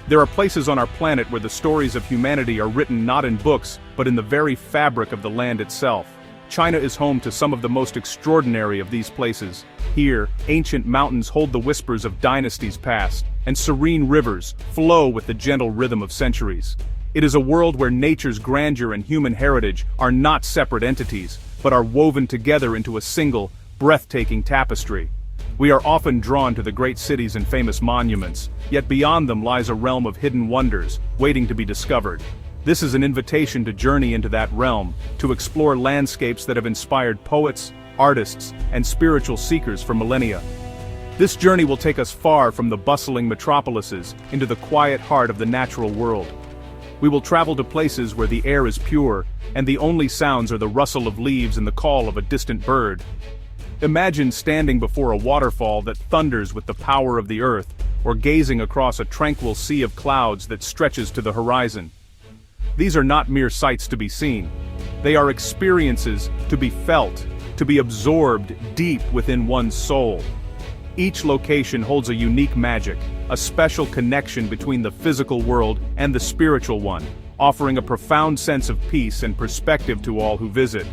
There are places on our planet where the stories of humanity are written not in books, but in the very fabric of the land itself. China is home to some of the most extraordinary of these places. Here, ancient mountains hold the whispers of dynasties past, and serene rivers flow with the gentle rhythm of centuries. It is a world where nature's grandeur and human heritage are not separate entities, but are woven together into a single, breathtaking tapestry. We are often drawn to the great cities and famous monuments, yet beyond them lies a realm of hidden wonders, waiting to be discovered. This is an invitation to journey into that realm, to explore landscapes that have inspired poets, artists, and spiritual seekers for millennia. This journey will take us far from the bustling metropolises into the quiet heart of the natural world. We will travel to places where the air is pure, and the only sounds are the rustle of leaves and the call of a distant bird. Imagine standing before a waterfall that thunders with the power of the earth, or gazing across a tranquil sea of clouds that stretches to the horizon. These are not mere sights to be seen. They are experiences to be felt, to be absorbed deep within one's soul. Each location holds a unique magic, a special connection between the physical world and the spiritual one, offering a profound sense of peace and perspective to all who visit.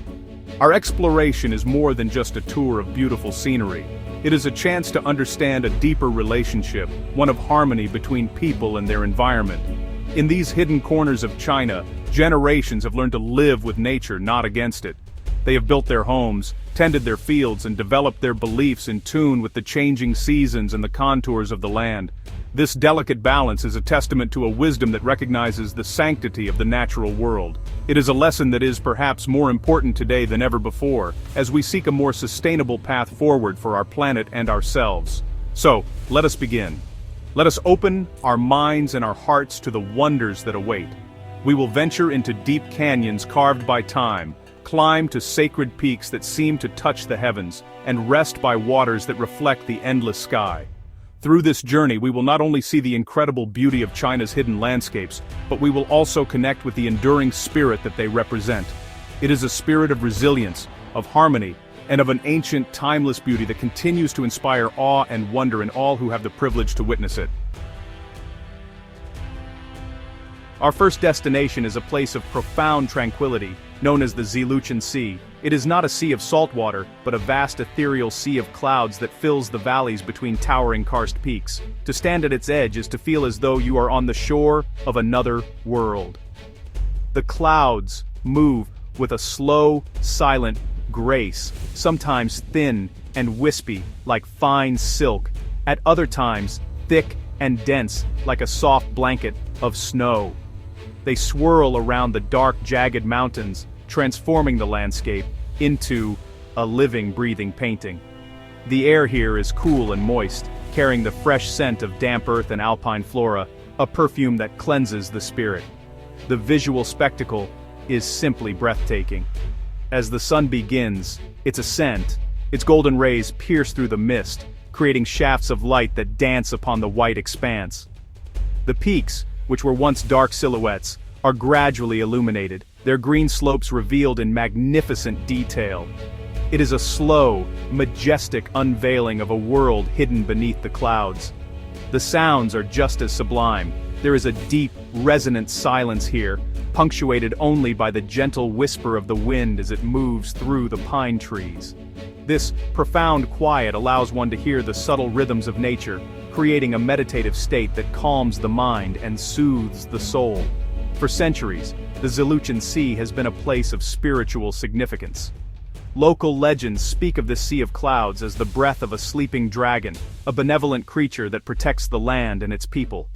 Our exploration is more than just a tour of beautiful scenery. It is a chance to understand a deeper relationship, one of harmony between people and their environment. In these hidden corners of China, generations have learned to live with nature, not against it. They have built their homes, tended their fields, and developed their beliefs in tune with the changing seasons and the contours of the land. This delicate balance is a testament to a wisdom that recognizes the sanctity of the natural world. It is a lesson that is perhaps more important today than ever before, as we seek a more sustainable path forward for our planet and ourselves. So, let us begin. Let us open our minds and our hearts to the wonders that await. We will venture into deep canyons carved by time, climb to sacred peaks that seem to touch the heavens, and rest by waters that reflect the endless sky. Through this journey, we will not only see the incredible beauty of China's hidden landscapes, but we will also connect with the enduring spirit that they represent. It is a spirit of resilience, of harmony, and of an ancient, timeless beauty that continues to inspire awe and wonder in all who have the privilege to witness it. Our first destination is a place of profound tranquility, known as the Zhiluqian Sea. It is not a sea of salt water, but a vast ethereal sea of clouds that fills the valleys between towering karst peaks. To stand at its edge is to feel as though you are on the shore of another world. The clouds move with a slow, silent grace, sometimes thin and wispy like fine silk, at other times thick and dense like a soft blanket of snow. They swirl around the dark, jagged mountains, transforming the landscape into a living, breathing painting. The air here is cool and moist, carrying the fresh scent of damp earth and alpine flora, a perfume that cleanses the spirit. The visual spectacle is simply breathtaking. As the sun begins its ascent, its golden rays pierce through the mist, creating shafts of light that dance upon the white expanse. The peaks, which were once dark silhouettes, are gradually illuminated, their green slopes revealed in magnificent detail. It is a slow, majestic unveiling of a world hidden beneath the clouds. The sounds are just as sublime. There is a deep, resonant silence here, punctuated only by the gentle whisper of the wind as it moves through the pine trees. This profound quiet allows one to hear the subtle rhythms of nature, creating a meditative state that calms the mind and soothes the soul. For centuries, the Zhiluqian Sea has been a place of spiritual significance. Local legends speak of this sea of clouds as the breath of a sleeping dragon, a benevolent creature that protects the land and its people.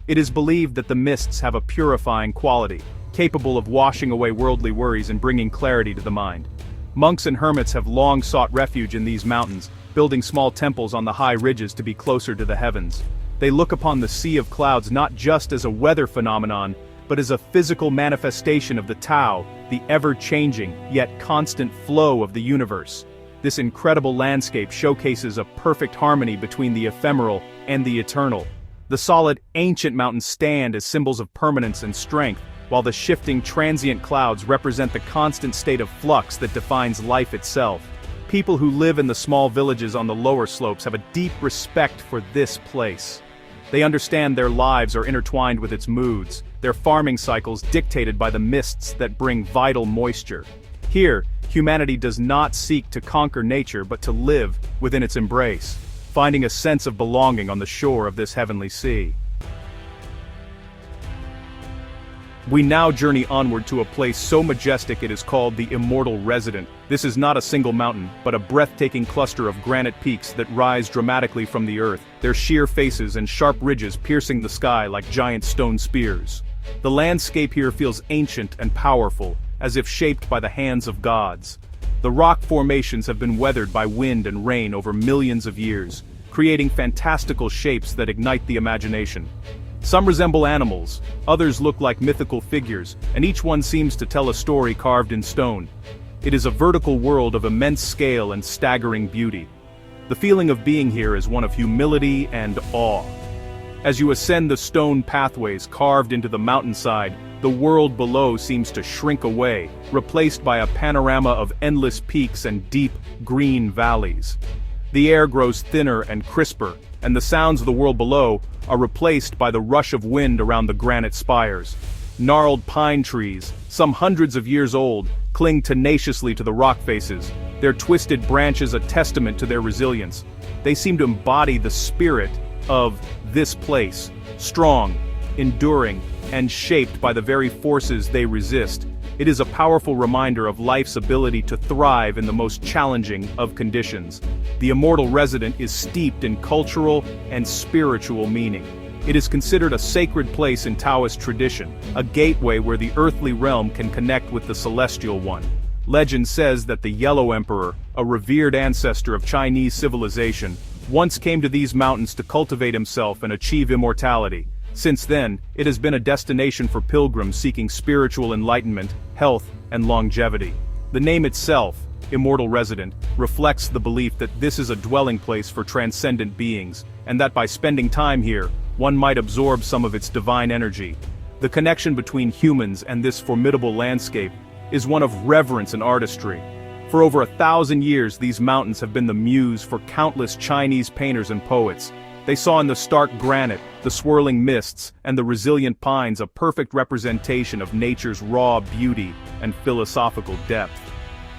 It is believed that the mists have a purifying quality, capable of washing away worldly worries and bringing clarity to the mind. Monks and hermits have long sought refuge in these mountains, building small temples on the high ridges to be closer to the heavens. They look upon the sea of clouds not just as a weather phenomenon, but as a physical manifestation of the Tao, the ever-changing, yet constant flow of the universe. This incredible landscape showcases a perfect harmony between the ephemeral and the eternal. The solid, ancient mountains stand as symbols of permanence and strength, while the shifting, transient clouds represent the constant state of flux that defines life itself. People who live in the small villages on the lower slopes have a deep respect for this place. They understand their lives are intertwined with its moods, their farming cycles dictated by the mists that bring vital moisture. Here, humanity does not seek to conquer nature but to live within its embrace, finding a sense of belonging on the shore of this heavenly sea. We now journey onward to a place so majestic it is called the Immortal Resident. This is not a single mountain, but a breathtaking cluster of granite peaks that rise dramatically from the earth, their sheer faces and sharp ridges piercing the sky like giant stone spears. The landscape here feels ancient and powerful, as if shaped by the hands of gods. The rock formations have been weathered by wind and rain over millions of years, creating fantastical shapes that ignite the imagination. Some resemble animals, others look like mythical figures, and each one seems to tell a story carved in stone. It is a vertical world of immense scale and staggering beauty. The feeling of being here is one of humility and awe. As you ascend the stone pathways carved into the mountainside, the world below seems to shrink away, replaced by a panorama of endless peaks and deep, green valleys. The air grows thinner and crisper, and the sounds of the world below are replaced by the rush of wind around the granite spires. Gnarled pine trees, some hundreds of years old, cling tenaciously to the rock faces, their twisted branches a testament to their resilience. They seem to embody the spirit of this place, strong, enduring, and shaped by the very forces they resist. It is a powerful reminder of life's ability to thrive in the most challenging of conditions. The Immortal Resident is steeped in cultural and spiritual meaning. It is considered a sacred place in Taoist tradition, a gateway where the earthly realm can connect with the celestial one. Legend says that the Yellow Emperor, a revered ancestor of Chinese civilization, once came to these mountains to cultivate himself and achieve immortality. Since then, it has been a destination for pilgrims seeking spiritual enlightenment, health, and longevity. The name itself, Immortal Resident, reflects the belief that this is a dwelling place for transcendent beings, and that by spending time here, one might absorb some of its divine energy. The connection between humans and this formidable landscape is one of reverence and artistry. For over 1,000 years, these mountains have been the muse for countless Chinese painters and poets. They saw in the stark granite, the swirling mists, and the resilient pines a perfect representation of nature's raw beauty and philosophical depth.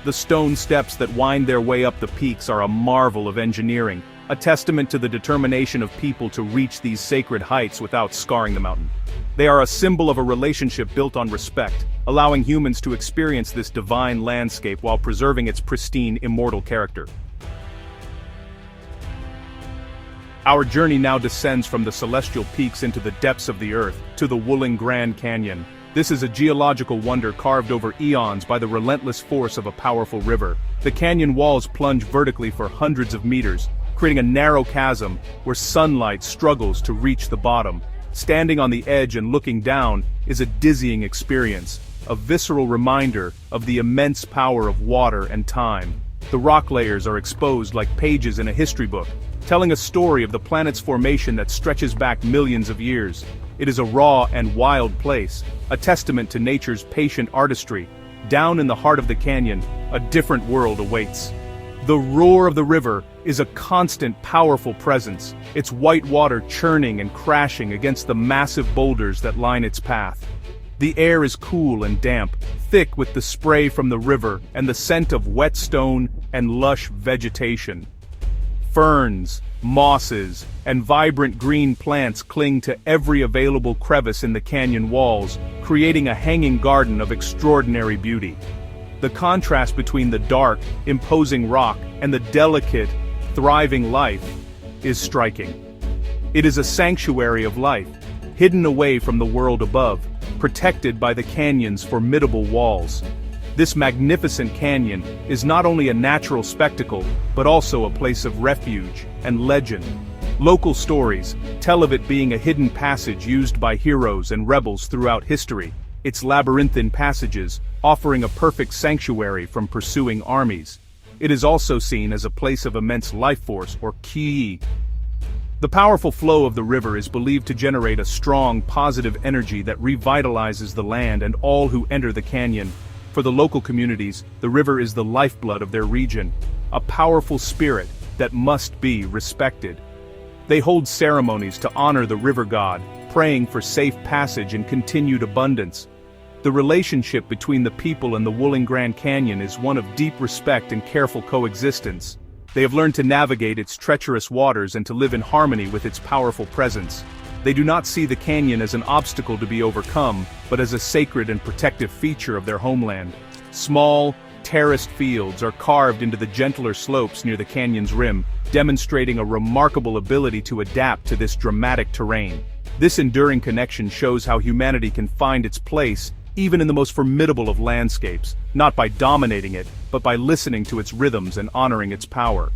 The stone steps that wind their way up the peaks are a marvel of engineering, a testament to the determination of people to reach these sacred heights without scarring the mountain. They are a symbol of a relationship built on respect, allowing humans to experience this divine landscape while preserving its pristine, immortal character. Our journey now descends from the celestial peaks into the depths of the earth, to the Wuling Grand Canyon. This is a geological wonder carved over eons by the relentless force of a powerful river. The canyon walls plunge vertically for hundreds of meters, creating a narrow chasm where sunlight struggles to reach the bottom. Standing on the edge and looking down is a dizzying experience, a visceral reminder of the immense power of water and time. The rock layers are exposed like pages in a history book, telling a story of the planet's formation that stretches back millions of years. It is a raw and wild place, a testament to nature's patient artistry. Down in the heart of the canyon, a different world awaits. The roar of the river is a constant, powerful presence, its white water churning and crashing against the massive boulders that line its path. The air is cool and damp, thick with the spray from the river and the scent of wet stone and lush vegetation. Ferns, mosses, and vibrant green plants cling to every available crevice in the canyon walls, creating a hanging garden of extraordinary beauty. The contrast between the dark, imposing rock and the delicate, thriving life is striking. It is a sanctuary of life, hidden away from the world above, protected by the canyon's formidable walls. This magnificent canyon is not only a natural spectacle, but also a place of refuge and legend. Local stories tell of it being a hidden passage used by heroes and rebels throughout history, its labyrinthine passages offering a perfect sanctuary from pursuing armies. It is also seen as a place of immense life force, or qi. The powerful flow of the river is believed to generate a strong, positive energy that revitalizes the land and all who enter the canyon. For the local communities, the river is the lifeblood of their region, a powerful spirit that must be respected. They hold ceremonies to honor the river god, praying for safe passage and continued abundance. The relationship between the people and the Wuling Grand Canyon is one of deep respect and careful coexistence. They have learned to navigate its treacherous waters and to live in harmony with its powerful presence. They do not see the canyon as an obstacle to be overcome, but as a sacred and protective feature of their homeland. Small, terraced fields are carved into the gentler slopes near the canyon's rim, demonstrating a remarkable ability to adapt to this dramatic terrain. This enduring connection shows how humanity can find its place even in the most formidable of landscapes, not by dominating it, but by listening to its rhythms and honoring its power.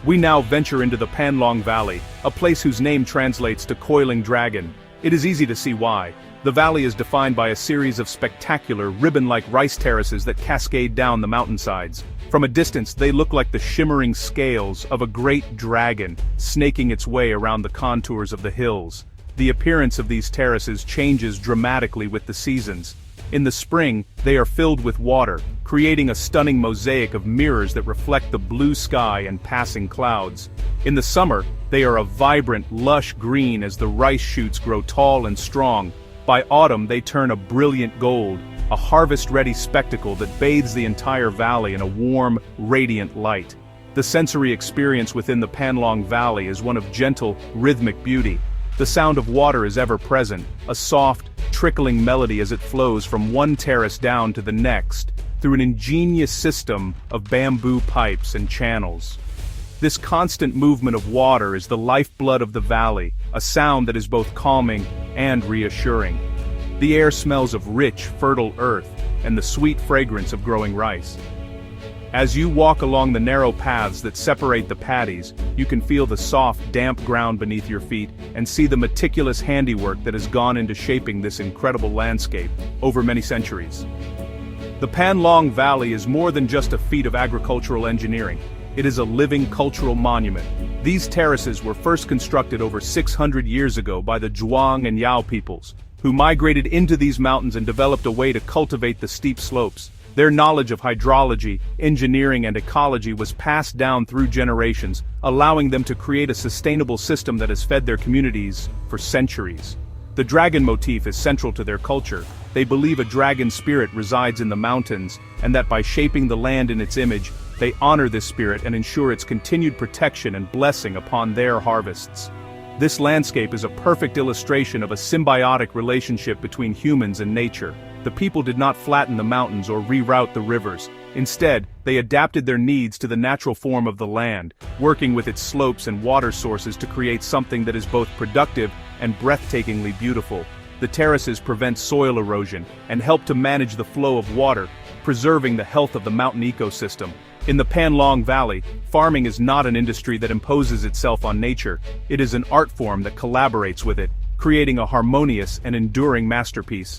We now venture into the Panlong Valley, a place whose name translates to coiling dragon. It is easy to see why. The valley is defined by a series of spectacular, ribbon-like rice terraces that cascade down the mountainsides. From a distance, they look like the shimmering scales of a great dragon, snaking its way around the contours of the hills. The appearance of these terraces changes dramatically with the seasons. In the spring, they are filled with water, creating a stunning mosaic of mirrors that reflect the blue sky and passing clouds. In the summer, they are a vibrant, lush green as the rice shoots grow tall and strong. By autumn, they turn a brilliant gold, a harvest-ready spectacle that bathes the entire valley in a warm, radiant light. The sensory experience within the Panlong Valley is one of gentle, rhythmic beauty. The sound of water is ever present, a soft, trickling melody as it flows from one terrace down to the next, through an ingenious system of bamboo pipes and channels. This constant movement of water is the lifeblood of the valley, a sound that is both calming and reassuring. The air smells of rich, fertile earth, and the sweet fragrance of growing rice. As you walk along the narrow paths that separate the paddies, you can feel the soft, damp ground beneath your feet and see the meticulous handiwork that has gone into shaping this incredible landscape over many centuries. The Panlong Valley is more than just a feat of agricultural engineering. It is a living cultural monument. These terraces were first constructed over 600 years ago by the Zhuang and Yao peoples, who migrated into these mountains and developed a way to cultivate the steep slopes. Their knowledge of hydrology, engineering, and ecology was passed down through generations, allowing them to create a sustainable system that has fed their communities for centuries. The dragon motif is central to their culture. They believe a dragon spirit resides in the mountains, and that by shaping the land in its image, they honor this spirit and ensure its continued protection and blessing upon their harvests. This landscape is a perfect illustration of a symbiotic relationship between humans and nature. The people did not flatten the mountains or reroute the rivers. Instead, they adapted their needs to the natural form of the land, working with its slopes and water sources to create something that is both productive and breathtakingly beautiful. The terraces prevent soil erosion and help to manage the flow of water, preserving the health of the mountain ecosystem. In the Panlong Valley, farming is not an industry that imposes itself on nature. It is an art form that collaborates with it, creating a harmonious and enduring masterpiece.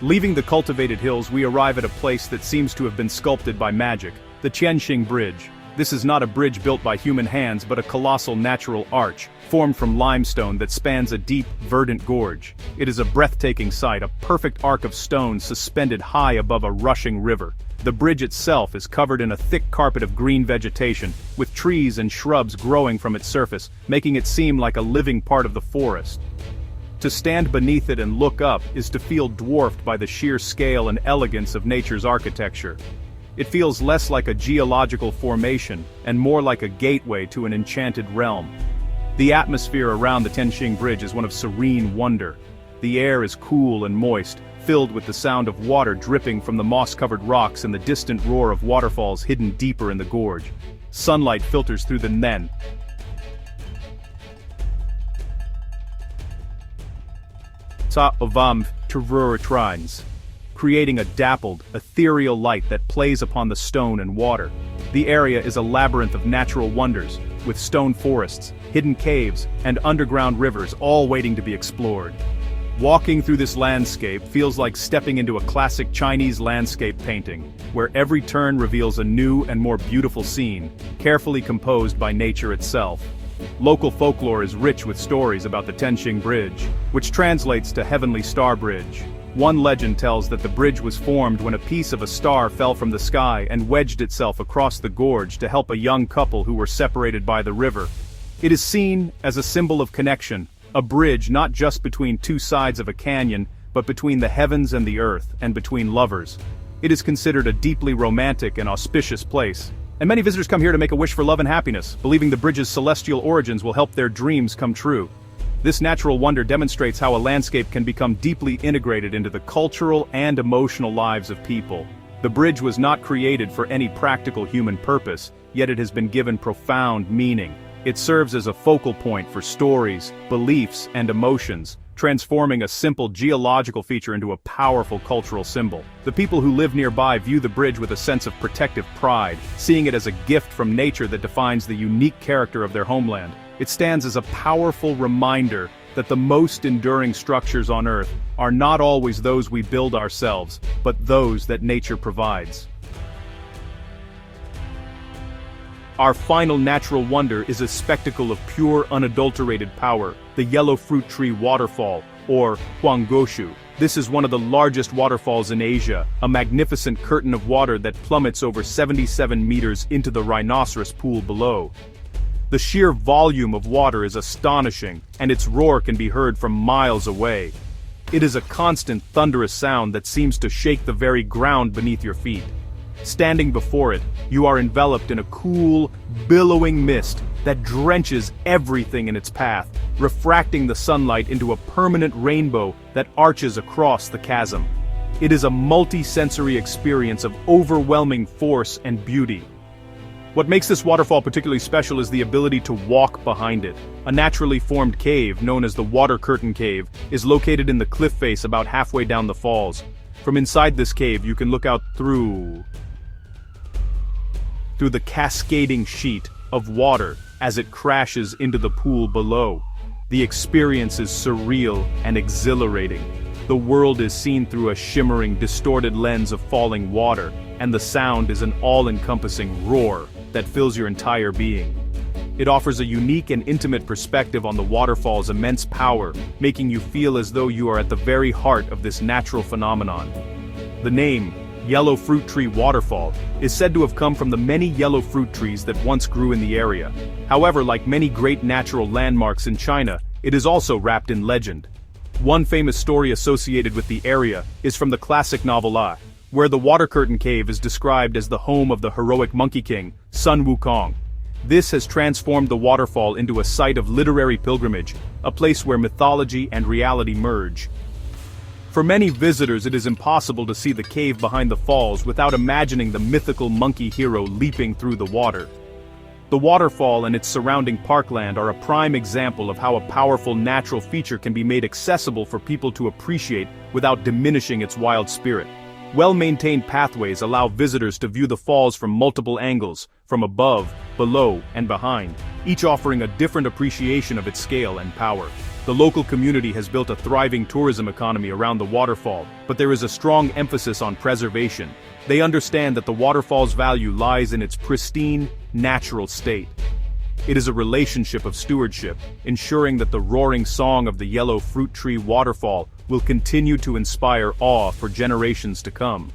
Leaving the cultivated hills, we arrive at a place that seems to have been sculpted by magic, the Tianchi Bridge. This is not a bridge built by human hands but a colossal natural arch, formed from limestone that spans a deep, verdant gorge. It is a breathtaking sight, a perfect arc of stone suspended high above a rushing river. The bridge itself is covered in a thick carpet of green vegetation, with trees and shrubs growing from its surface, making it seem like a living part of the forest. To stand beneath it and look up is to feel dwarfed by the sheer scale and elegance of nature's architecture. It feels less like a geological formation and more like a gateway to an enchanted realm. The atmosphere around the Tianchi Bridge is one of serene wonder. The air is cool and moist, filled with the sound of water dripping from the moss-covered rocks and the distant roar of waterfalls hidden deeper in the gorge. Sunlight filters through the nen, creating a dappled, ethereal light that plays upon the stone and water. The area is a labyrinth of natural wonders, with stone forests, hidden caves, and underground rivers all waiting to be explored. Walking through this landscape feels like stepping into a classic Chinese landscape painting, where every turn reveals a new and more beautiful scene, carefully composed by nature itself. Local folklore is rich with stories about the Tianchi Bridge, which translates to Heavenly Star Bridge. One legend tells that the bridge was formed when a piece of a star fell from the sky and wedged itself across the gorge to help a young couple who were separated by the river. It is seen as a symbol of connection, a bridge not just between two sides of a canyon, but between the heavens and the earth, and between lovers. It is considered a deeply romantic and auspicious place. And many visitors come here to make a wish for love and happiness, believing the bridge's celestial origins will help their dreams come true. This natural wonder demonstrates how a landscape can become deeply integrated into the cultural and emotional lives of people. The bridge was not created for any practical human purpose, yet it has been given profound meaning. It serves as a focal point for stories, beliefs, and emotions, transforming a simple geological feature into a powerful cultural symbol. The people who live nearby view the bridge with a sense of protective pride, seeing it as a gift from nature that defines the unique character of their homeland. It stands as a powerful reminder that the most enduring structures on Earth are not always those we build ourselves, but those that nature provides. Our final natural wonder is a spectacle of pure, unadulterated power, the yellow fruit tree waterfall, or Huanggoshu. This is one of the largest waterfalls in Asia, a magnificent curtain of water that plummets over 77 meters into the rhinoceros pool below. The sheer volume of water is astonishing, and its roar can be heard from miles away. It is a constant thunderous sound that seems to shake the very ground beneath your feet. Standing before it, you are enveloped in a cool, billowing mist that drenches everything in its path, refracting the sunlight into a permanent rainbow that arches across the chasm. It is a multi-sensory experience of overwhelming force and beauty. What makes this waterfall particularly special is the ability to walk behind it. A naturally formed cave, known as the Water Curtain Cave, is located in the cliff face about halfway down the falls. From inside this cave, you can look out through the cascading sheet of water as it crashes into the pool below. The experience is surreal and exhilarating. The world is seen through a shimmering, distorted lens of falling water, and the sound is an all-encompassing roar that fills your entire being. It offers a unique and intimate perspective on the waterfall's immense power, making you feel as though you are at the very heart of this natural phenomenon. The name, Yellow Fruit Tree Waterfall, is said to have come from the many yellow fruit trees that once grew in the area. However, like many great natural landmarks in China, it is also wrapped in legend. One famous story associated with the area is from the classic novel A, where the Water Curtain Cave is described as the home of the heroic Monkey King, Sun Wukong. This has transformed the waterfall into a site of literary pilgrimage, a place where mythology and reality merge. For many visitors, it is impossible to see the cave behind the falls without imagining the mythical monkey hero leaping through the water. The waterfall and its surrounding parkland are a prime example of how a powerful natural feature can be made accessible for people to appreciate without diminishing its wild spirit. Well-maintained pathways allow visitors to view the falls from multiple angles, from above, below, and behind, each offering a different appreciation of its scale and power. The local community has built a thriving tourism economy around the waterfall, but there is a strong emphasis on preservation. They understand that the waterfall's value lies in its pristine, natural state. It is a relationship of stewardship, ensuring that the roaring song of the yellow fruit tree waterfall will continue to inspire awe for generations to come.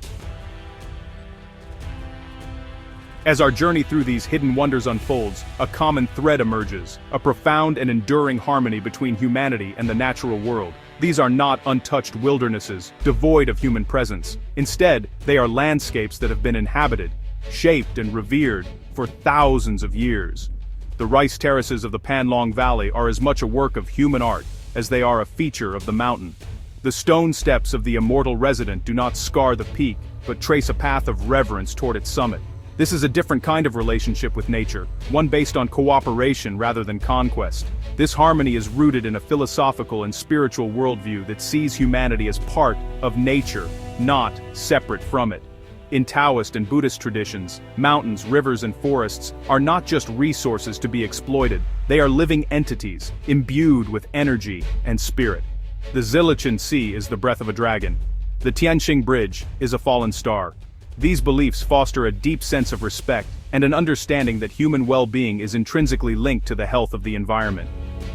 As our journey through these hidden wonders unfolds, a common thread emerges, a profound and enduring harmony between humanity and the natural world. These are not untouched wildernesses, devoid of human presence. Instead, they are landscapes that have been inhabited, shaped and revered for thousands of years. The rice terraces of the Panlong Valley are as much a work of human art as they are a feature of the mountain. The stone steps of the immortal resident do not scar the peak, but trace a path of reverence toward its summit. This is a different kind of relationship with nature, one based on cooperation rather than conquest. This harmony is rooted in a philosophical and spiritual worldview that sees humanity as part of nature, not separate from it. In Taoist and Buddhist traditions, mountains, rivers, and forests are not just resources to be exploited, they are living entities, imbued with energy and spirit. The Zilichen Sea is the breath of a dragon. The Tianchi Bridge is a fallen star. These beliefs foster a deep sense of respect and an understanding that human well-being is intrinsically linked to the health of the environment.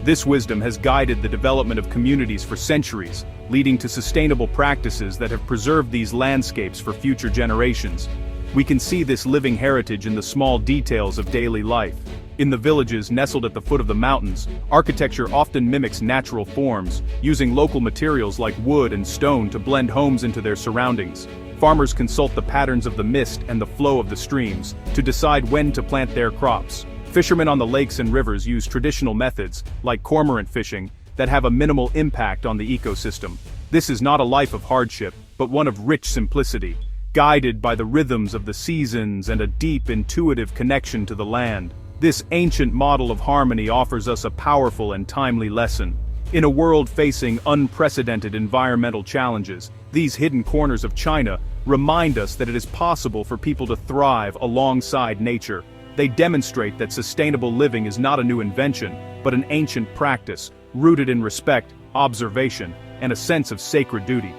This wisdom has guided the development of communities for centuries, leading to sustainable practices that have preserved these landscapes for future generations. We can see this living heritage in the small details of daily life. In the villages nestled at the foot of the mountains, architecture often mimics natural forms, using local materials like wood and stone to blend homes into their surroundings. Farmers consult the patterns of the mist and the flow of the streams to decide when to plant their crops. Fishermen on the lakes and rivers use traditional methods, like cormorant fishing, that have a minimal impact on the ecosystem. This is not a life of hardship, but one of rich simplicity, guided by the rhythms of the seasons and a deep intuitive connection to the land. This ancient model of harmony offers us a powerful and timely lesson. In a world facing unprecedented environmental challenges, these hidden corners of China remind us that it is possible for people to thrive alongside nature. They demonstrate that sustainable living is not a new invention, but an ancient practice, rooted in respect, observation, and a sense of sacred duty.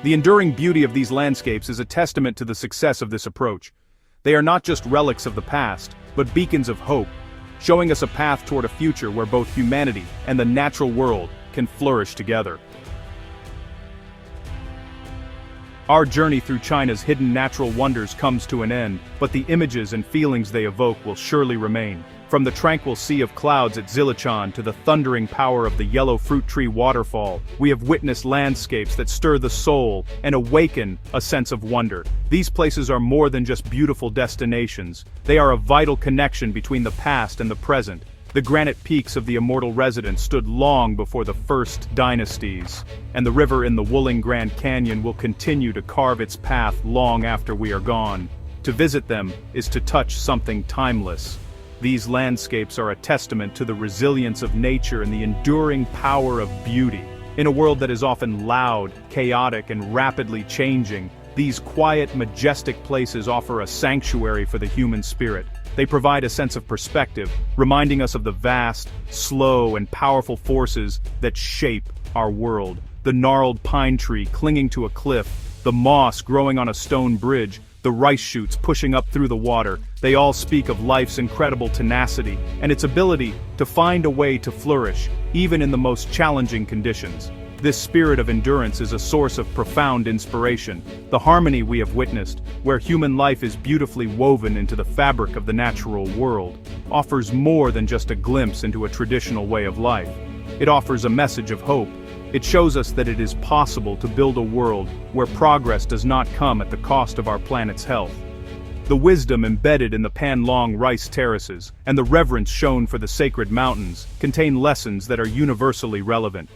The enduring beauty of these landscapes is a testament to the success of this approach. They are not just relics of the past, but beacons of hope, showing us a path toward a future where both humanity and the natural world can flourish together. Our journey through China's hidden natural wonders comes to an end, but the images and feelings they evoke will surely remain. From the tranquil sea of clouds at Zillichan to the thundering power of the yellow fruit tree waterfall, we have witnessed landscapes that stir the soul and awaken a sense of wonder. These places are more than just beautiful destinations. They are a vital connection between the past and the present. The granite peaks of the immortal residence stood long before the first dynasties, and the river in the Wuling Grand Canyon will continue to carve its path long after we are gone. To visit them is to touch something timeless. These landscapes are a testament to the resilience of nature and the enduring power of beauty. In a world that is often loud, chaotic, and rapidly changing, these quiet, majestic places offer a sanctuary for the human spirit. They provide a sense of perspective, reminding us of the vast, slow, and powerful forces that shape our world. The gnarled pine tree clinging to a cliff, the moss growing on a stone bridge, the rice shoots pushing up through the water, they all speak of life's incredible tenacity and its ability to find a way to flourish, even in the most challenging conditions. This spirit of endurance is a source of profound inspiration. The harmony we have witnessed, where human life is beautifully woven into the fabric of the natural world, offers more than just a glimpse into a traditional way of life. It offers a message of hope. It shows us that it is possible to build a world where progress does not come at the cost of our planet's health. The wisdom embedded in the Panlong rice terraces and the reverence shown for the sacred mountains contain lessons that are universally relevant.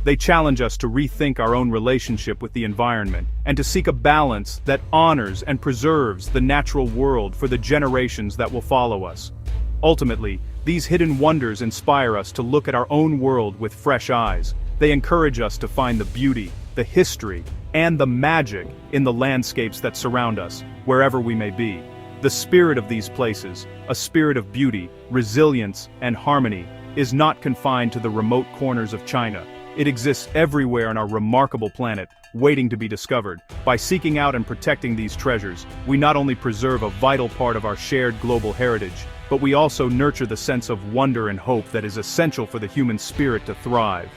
They challenge us to rethink our own relationship with the environment and to seek a balance that honors and preserves the natural world for the generations that will follow us. Ultimately, these hidden wonders inspire us to look at our own world with fresh eyes. They encourage us to find the beauty, the history, and the magic in the landscapes that surround us, wherever we may be. The spirit of these places, a spirit of beauty, resilience, and harmony, is not confined to the remote corners of China. It exists everywhere on our remarkable planet, waiting to be discovered. By seeking out and protecting these treasures, we not only preserve a vital part of our shared global heritage, but we also nurture the sense of wonder and hope that is essential for the human spirit to thrive.